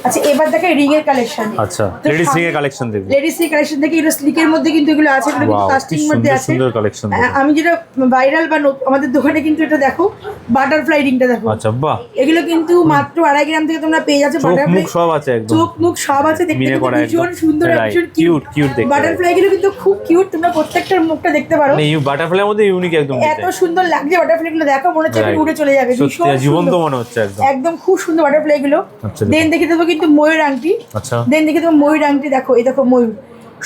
আচ্ছা এবার দেখো রিং এর কালেকশন। আচ্ছা লেডিস রিং এর কালেকশন দেখবো। লেডিস রিং কালেকশন দেখি, এটা স্লিকের মধ্যে কিন্তু এগুলো আছে, এগুলো কিন্তু কাস্টিং মধ্যে আছে। সুন্দর কালেকশন। আমি যেটা ভাইরাল বা আমাদের দোকানে কিন্তু এটা দেখো বাটারফ্লাই রিংটা দেখো। আচ্ছা বাহ, এগুলো কিন্তু মাত্র 2.5 গ্রাম থেকে তোমরা পেয়ে যাচ্ছ। বাটারফ্লাই সব আছে একদম, চোখ মুখ সব আছে, দেখতে ভীষণ সুন্দর, ভীষণ কিউট কিউট দেখতে। বাটারফ্লাই গুলো কিন্তু খুব কিউট, তোমরা প্রত্যেকটার মুখটা দেখতে পারো। এই বাটারফ্লাইয়ের মধ্যে ইউনিক একদম, এত সুন্দর লাগছে বাটারফ্লাই গুলো, দেখো মনে হচ্ছে উড়ে চলে যাবে, সত্যি জীবন্ত মনে হচ্ছে একদম, একদম খুব সুন্দর বাটারফ্লাই গুলো। দেন দেখে দেবো কিন্তু ময়ূর আংটি। আচ্ছা দেন দেখে দেবো ময়ূর আংটি, দেখো এই দেখো ময়ূর,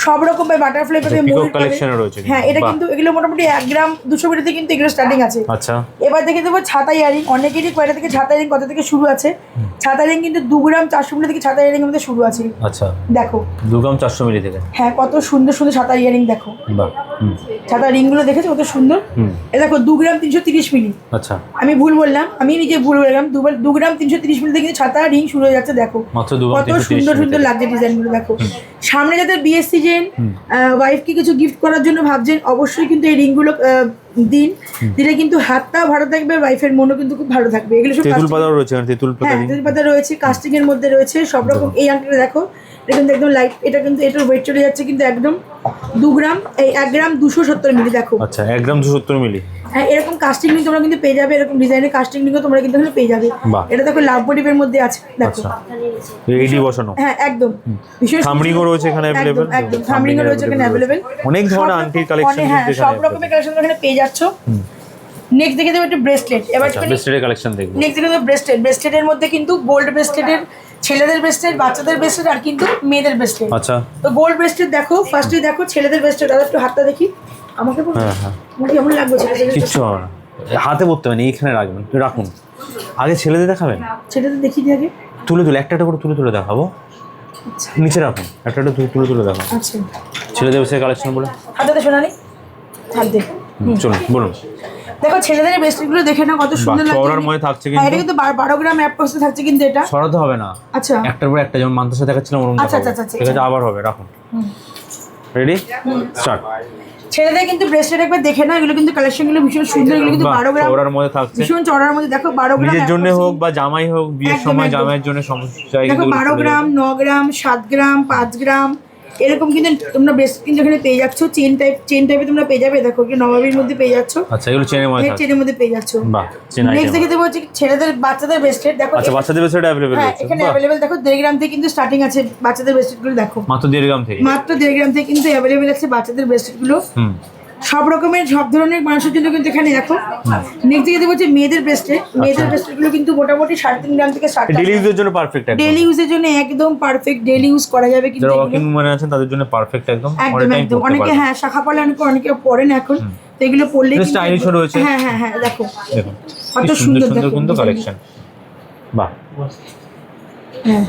সব রকম বাটারফ্লাই পাবে, ময়ূর কালেকশন রয়েছে। হ্যাঁ এটা কিন্তু এগুলো মোটামুটি 1 গ্রাম 200 মিটাতে কিন্তু এগুলো স্টার্টিং আছে। আচ্ছা এবার দেখে দেবো ছাতা ইয়ারিং, অনেকেরই কয়টা থেকে ছাতা ইয়ারিং কত থেকে শুরু আছে। ছাতা ইয়ারিং কিন্তু 2 গ্রাম 400 মিলি থেকে ছাতা ইয়ারিং মধ্যে শুরু আছে। আচ্ছা দেখো 2 গ্রাম 400 মিলি থেকে, হ্যাঁ কত সুন্দর সুন্দর ছাতা ইয়ারিং দেখো। বাহ, ছাতা রিং গুলো দেখেছো কত সুন্দর। এ দেখো 2 গ্রাম 330 মিলি। আচ্ছা আমি ভুল বললাম, আমি নিজে ভুল বললাম, 2 গ্রাম 330 মিলি থেকে কিন্তু ছাতা রিং শুরু হয়ে যাচ্ছে। দেখো কত সুন্দর সুন্দর লাগছে ডিজাইন গুলো। দেখো সামনে যাদের বিয়ের সিজন, ওয়াইফকে কিছু গিফট করার জন্য ভাবছেন, অবশ্যই কিন্তু এই রিংগুলো দিলে কিন্তু হাতটাও ভালো থাকবে, ওয়াইফের মনও কিন্তু খুব ভালো থাকবে। এগুলো সব তেঁতুল পাতা রয়েছে, তেঁতুল পাতা রয়েছে, কাস্টিং এর মধ্যে রয়েছে সব রকম। এই আংটিটা দেখো, এটা কিন্তু একদম লাইট, এটা কিন্তু এটার ওয়েট চলে যাচ্ছে কিন্তু একদম 2 গ্রাম, এই 1 গ্রাম 270 মিলি। দেখো আচ্ছা 1 গ্রাম 270 মিলি। হ্যাঁ এরকম কাস্টিং রিং তোমরা কিন্তু পেয়ে যাবে, এরকম ডিজাইনের কাস্টিং রিংও তোমরা কিন্তু এখানে পেয়ে যাবে। এটা দেখো লাভ মোটিভের মধ্যে আছে, দেখো এইডি বসানো। হ্যাঁ একদম ভীষণ থামরিংও রয়েছে এখানে अवेलेबल, একদম থামরিংও রয়েছে এখানে अवेलेबल। অনেক ধরনের আংটির কালেকশন কিন্তু সব রকমের কালেকশন এখানে পেয়ে যাচ্ছ। নেক্সট দেখে দেবো একটা ব্রেসলেট। এবার ব্রেসলেটের কালেকশন দেখবো। নেক্সট দেখে দেবো ব্রেসলেট। ব্রেসলেটের মধ্যে কিন্তু গোল্ড ব্রেসলেটের, ছেলেদের ব্রেসলেট, বাচ্চাদের ব্রেসলেট আর কিন্তু মেয়েদের ব্রেসলেট। আচ্ছা তো গোল্ড ব্রেসলেট দেখো, ফার্স্টে দেখো ছেলেদের ব্রেসলেট। দাদা একটু হাতটা দেখি, আমাকে বলুন কেমন লাগবে ছেলেদের? কিচ্ছু হবে না, হাতে পড়তে হবে না, এইখানে রাখবেন, রাখুন। আগে ছেলেদের দেখাবেন, ছেলেদের দেখি দি আগে, তুলে একটা একটা করে তুলে দেখাবো। নিচে রাখুন, একটা একটা তুলে দেখাবো। আচ্ছা ছেলেদের ব্রেসলেট কালেকশন বলে হাতে দে সোনালি, হাত দে। চলুন বলুন। দেখো ছেলেদের ব্রেসলেটগুলো দেখে না কত সুন্দর লাগছে। চওড়ার মধ্যে থাকছে কিন্তু, এটা কিন্তু 12 গ্রাম অ্যাপ্রক্সে থাকছে কিন্তু এটা। সরাতে হবে না। আচ্ছা একটার পর একটা, যেমন মান্তার সাথে দেখাচ্ছিলাম ওরকম। আচ্ছা আচ্ছা আচ্ছা ঠিক আছে আবার হবে, রাখুন। Ready start. ছেলেদের কিন্তু ব্রেসলেট একবার দেখে না, এগুলো কিন্তু কালেকশনগুলো ভীষণ সুন্দর। এগুলো কিন্তু 12 গ্রাম চওড়ার মধ্যে থাকছে, ভীষণ চওড়ার মধ্যে। দেখো 12 গ্রাম নিজের জন্য হোক বা জামাই হোক, বিয়ের সময় জামাইয়ের জন্য সমস্যা। দেখো 12 গ্রাম 9 গ্রাম 7 গ্রাম 5 গ্রাম এরকম কিন্তু তোমরা ব্রেসলেট কিন্তু এখানে পেয়ে যাচ্ছ। চেন টাইপে তোমরা পেয়ে যাবে। দেখো কি নবাবির মধ্যে পেয়ে যাচ্ছ। আচ্ছা এগুলো চেনের মধ্যে পেয়ে যাচ্ছ। বাহ, চেন আইটেম। নেক্সট দেখে দেবো হচ্ছে ছেলেদের বাচ্চাদের ব্রেসলেট। দেখো আচ্ছা বাচ্চাদের ব্রেসলেট अवेलेबल হ্যাঁ রয়েছে। এখানে अवेलेबल দেখো 1.5 গ্রাম থেকে কিন্তু স্টার্টিং আছে বাচ্চাদের ব্রেসলেটগুলো। দেখো মাত্র 1.5 গ্রাম থেকে, মাত্র 1.5 গ্রাম থেকে কিন্তু अवेलेबल আছে বাচ্চাদের ব্রেসলেটগুলো। সব রকমের সব ধরনের মানুষের জন্য কিন্তু এখানে দেখো। নেক্সট দিকে দেবো হচ্ছে মেয়েদের ব্রেসলেট। মেয়েদের ব্রেসলেটগুলো কিন্তু মোটামুটি 3.5 গ্রাম থেকে স্টার্ট। ডেইলি ইউজের জন্য পারফেক্ট, ডেইলি ইউজের জন্য একদম পারফেক্ট, ডেইলি ইউজ করা যাবে কিন্তু। যারা ওয়ার্কিং উম্যান আছেন তাদের জন্য পারফেক্ট একদম। একদম অনেকে হ্যাঁ শাখা পলা অনেকে পরেন এখন, তো এগুলো পরলে স্টাইলিশও রয়েছে। হ্যাঁ হ্যাঁ হ্যাঁ দেখো দেখুন কত সুন্দর কিন্তু কালেকশন। বাহ হ্যাঁ